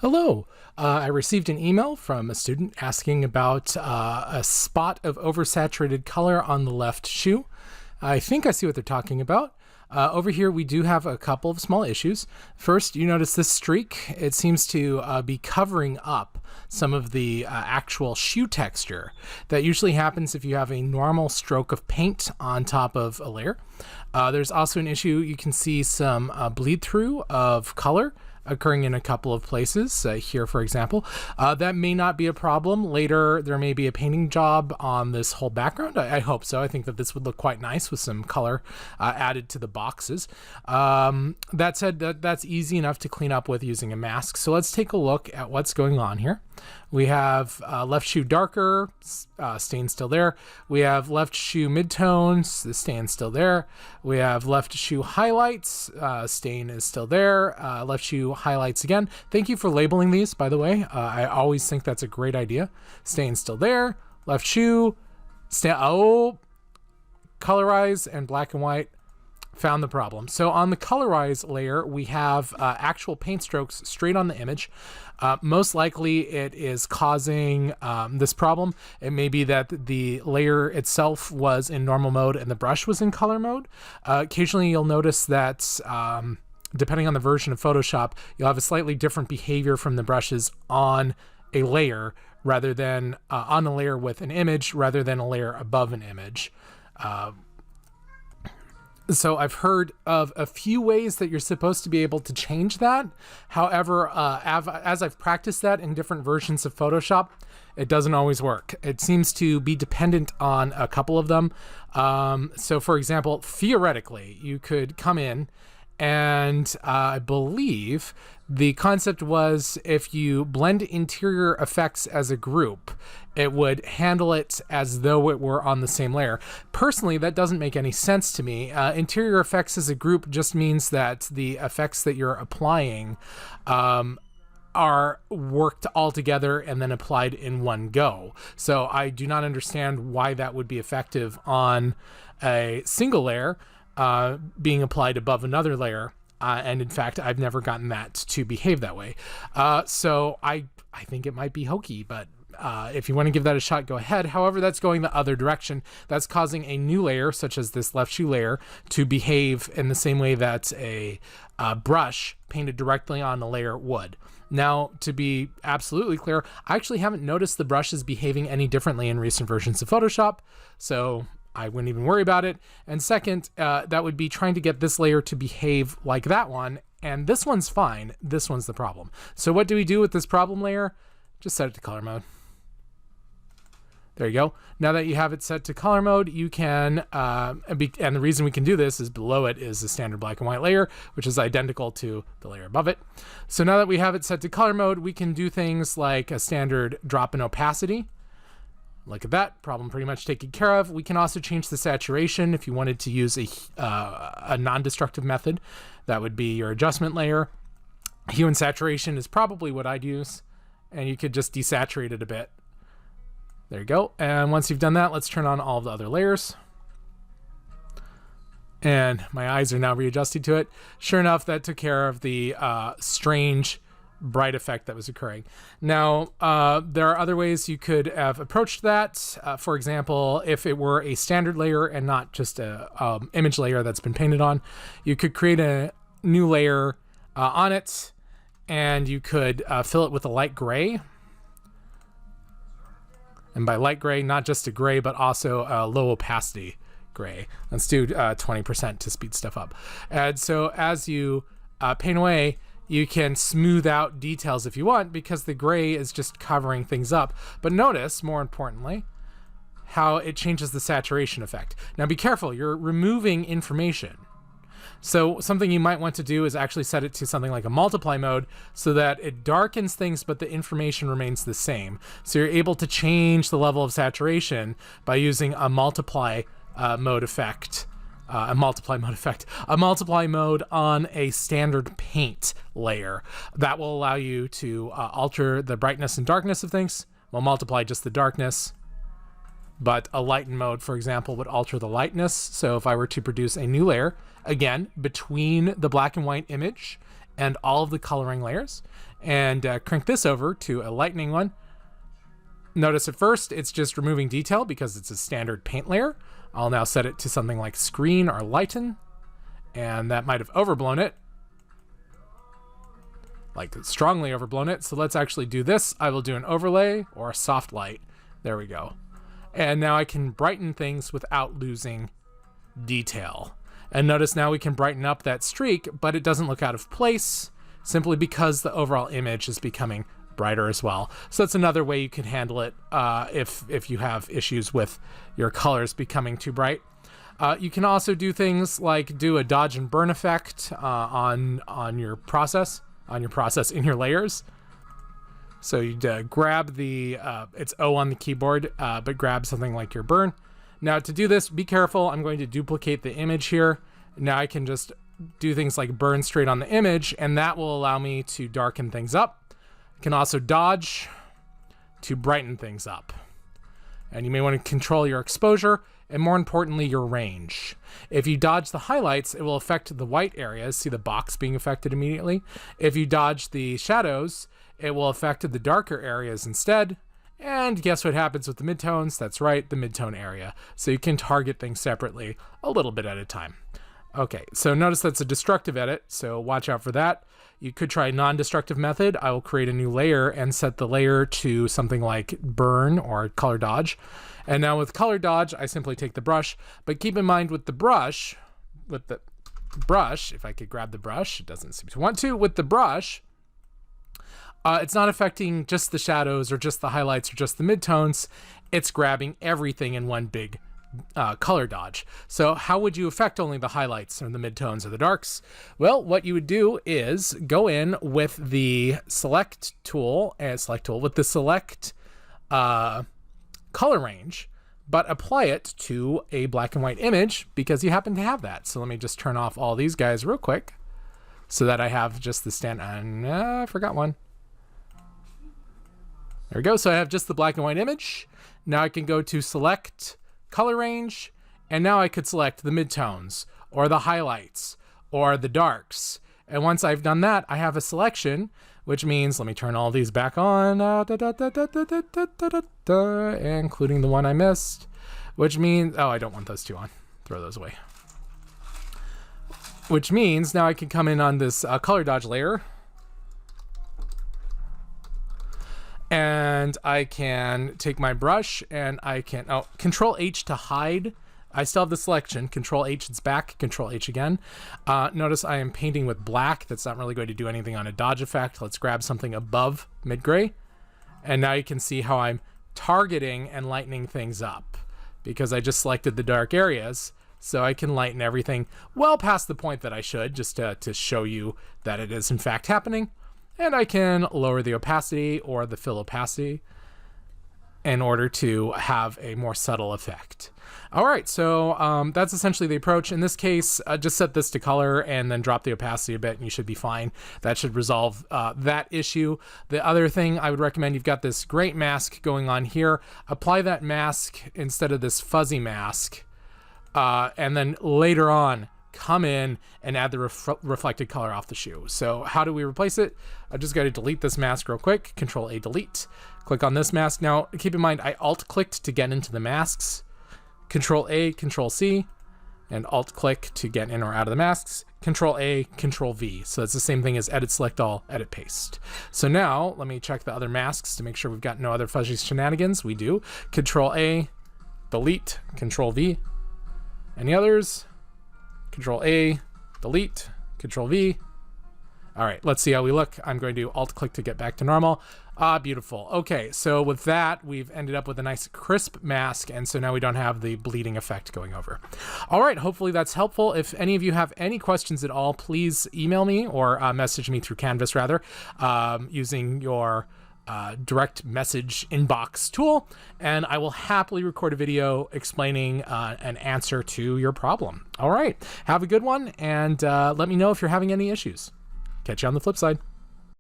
Hello. I received an email from a student asking about a spot of oversaturated color on the left shoe. I think I see what they're talking about. Over here, we do have a couple of small issues. First, you notice this streak. It seems to be covering up some of the actual shoe texture. That usually happens if you have a normal stroke of paint on top of a layer. There's also an issue. You can see some bleed through of color occurring in a couple of places, here for example. That may not be a problem. Later there may be a painting job on this whole background. I hope so. I think that this would look quite nice with some color added to the boxes. That said, that's easy enough to clean up with using a mask. So let's take a look at what's going on here. We have left shoe darker, stain still there. We have left shoe midtones, the stain still there. We have left shoe highlights, stain is still there. Left shoe highlights again. Thank you for labeling these, by the way. I always think that's a great idea. Stain still there. Left shoe, colorize and black and white. Found the problem. So on the colorize layer, we have actual paint strokes straight on the image. Most likely it is causing this problem. It may be that the layer itself was in normal mode and the brush was in color mode. Occasionally you'll notice that depending on the version of Photoshop, you'll have a slightly different behavior from the brushes on a layer rather than on a layer with an image rather than a layer above an image. So I've heard of a few ways that you're supposed to be able to change that. However, as I've practiced that in different versions of Photoshop, it doesn't always work. It seems to be dependent on a couple of them. So for example, theoretically, you could come in and I believe the concept was if you blend interior effects as a group, it would handle it as though it were on the same layer. Personally, that doesn't make any sense to me. Interior effects as a group just means that the effects that you're applying are worked all together and then applied in one go. So I do not understand why that would be effective on a single layer being applied above another layer. And in fact, I've never gotten that to behave that way. So I think it might be hokey, but if you want to give that a shot, go ahead. However, that's going the other direction. That's causing a new layer, such as this left shoe layer, to behave in the same way that a brush painted directly on a layer would. Now, to be absolutely clear, I actually haven't noticed the brushes behaving any differently in recent versions of Photoshop, so I wouldn't even worry about it. And second, that would be trying to get this layer to behave like that one, and this one's fine. This one's the problem. So what do we do with this problem layer? Just set it to color mode. There you go. Now that you have it set to color mode, you can, and the reason we can do this is below it is a standard black and white layer, which is identical to the layer above it. So now that we have it set to color mode, we can do things like a standard drop in opacity. Look at that, problem pretty much taken care of. We can also change the saturation if you wanted to use a non-destructive method. That would be your adjustment layer. Hue and saturation is probably what I'd use, and you could just desaturate it a bit. There you go. And once you've done that, let's turn on all of the other layers. And my eyes are now readjusted to it. Sure enough, that took care of the strange bright effect that was occurring. Now, there are other ways you could have approached that. For example, if it were a standard layer and not just a image layer that's been painted on, you could create a new layer on it, and you could fill it with a light gray. And by light gray, not just a gray, but also a low opacity gray. Let's do 20% to speed stuff up. And so as you paint away, you can smooth out details if you want, because the gray is just covering things up. But notice, more importantly, how it changes the saturation effect. Now be careful, you're removing information. So something you might want to do is actually set it to something like a multiply mode so that it darkens things, but the information remains the same. So you're able to change the level of saturation by using a multiply mode effect. A multiply mode on a standard paint layer. That will allow you to alter the brightness and darkness of things. We'll multiply just the darkness, but a lighten mode, for example, would alter the lightness. So if I were to produce a new layer, again, between the black and white image and all of the coloring layers, and crank this over to a lightening one. Notice at first it's just removing detail because it's a standard paint layer. I'll now set it to something like screen or lighten, and that might have overblown it, like strongly overblown it. So let's actually do this. I will do an overlay or a soft light. There we go. And now I can brighten things without losing detail. And notice now we can brighten up that streak, but it doesn't look out of place simply because the overall image is becoming brighter as well. So that's another way you can handle it if you have issues with your colors becoming too bright. You can also do things like do a dodge and burn effect on your process in your layers. So you'd grab the, it's O on the keyboard, but grab something like your burn. Now to do this, be careful. I'm going to duplicate the image here. Now I can just do things like burn straight on the image, and that will allow me to darken things up. You can also dodge to brighten things up. And you may want to control your exposure and, more importantly, your range. If you dodge the highlights, it will affect the white areas. See the box being affected immediately. If you dodge the shadows, it will affect the darker areas instead. And guess what happens with the midtones? That's right, the midtone area. So you can target things separately a little bit at a time. Okay, so notice that's a destructive edit, so watch out for that. You could try a non-destructive method. I will create a new layer and set the layer to something like burn or color dodge. And now with color dodge, I simply take the brush, but keep in mind with the brush, if I could grab the brush, it doesn't seem to want to, with the brush, it's not affecting just the shadows or just the highlights or just the midtones. It's grabbing everything in one big color dodge. So how would you affect only the highlights or the midtones or the darks? Well, what you would do is go in with the select tool with the select color range, but apply it to a black and white image because you happen to have that. So let me just turn off all these guys real quick so that I have just the stand. I forgot one. There we go. So I have just the black and white image. Now I can go to select color range, and now I could select the midtones or the highlights or the darks. And once I've done that, I have a selection, which means, let me turn all these back on, including the one I missed, which means, oh, I don't want those two on. Throw those away. Which means now I can come in on this color dodge layer, and I can take my brush and I can, Control H to hide. I still have the selection. Control H, it's back. Control H again. Notice I am painting with black. That's not really going to do anything on a dodge effect. Let's grab something above mid-gray. And now you can see how I'm targeting and lightening things up because I just selected the dark areas. So I can lighten everything well past the point that I should, just to show you that it is in fact happening. And I can lower the opacity or the fill opacity in order to have a more subtle effect. All right, so that's essentially the approach. In this case, just set this to color and then drop the opacity a bit and you should be fine. That should resolve that issue. The other thing I would recommend, you've got this great mask going on here. Apply that mask instead of this fuzzy mask. And then later on, come in and add the reflected color off the shoe. So how do we replace it? I just got to delete this mask real quick. Control A, delete. Click on this mask. Now, keep in mind, I alt-clicked to get into the masks. Control A, Control C, and alt-click to get in or out of the masks. Control A, Control V. So that's the same thing as edit, select all, edit, paste. So now, let me check the other masks to make sure we've got no other fuzzy shenanigans. We do. Control A, delete, Control V. Any others? Control A, delete, Control V. All right, let's see how we look. I'm going to alt-click to get back to normal. Beautiful. Okay, so with that, we've ended up with a nice crisp mask, and so now we don't have the bleeding effect going over. All right, hopefully that's helpful. If any of you have any questions at all, please email me or message me through Canvas, rather, using your direct message inbox tool, and I will happily record a video explaining an answer to your problem. All right, have a good one, and let me know if you're having any issues. Catch you on the flip side.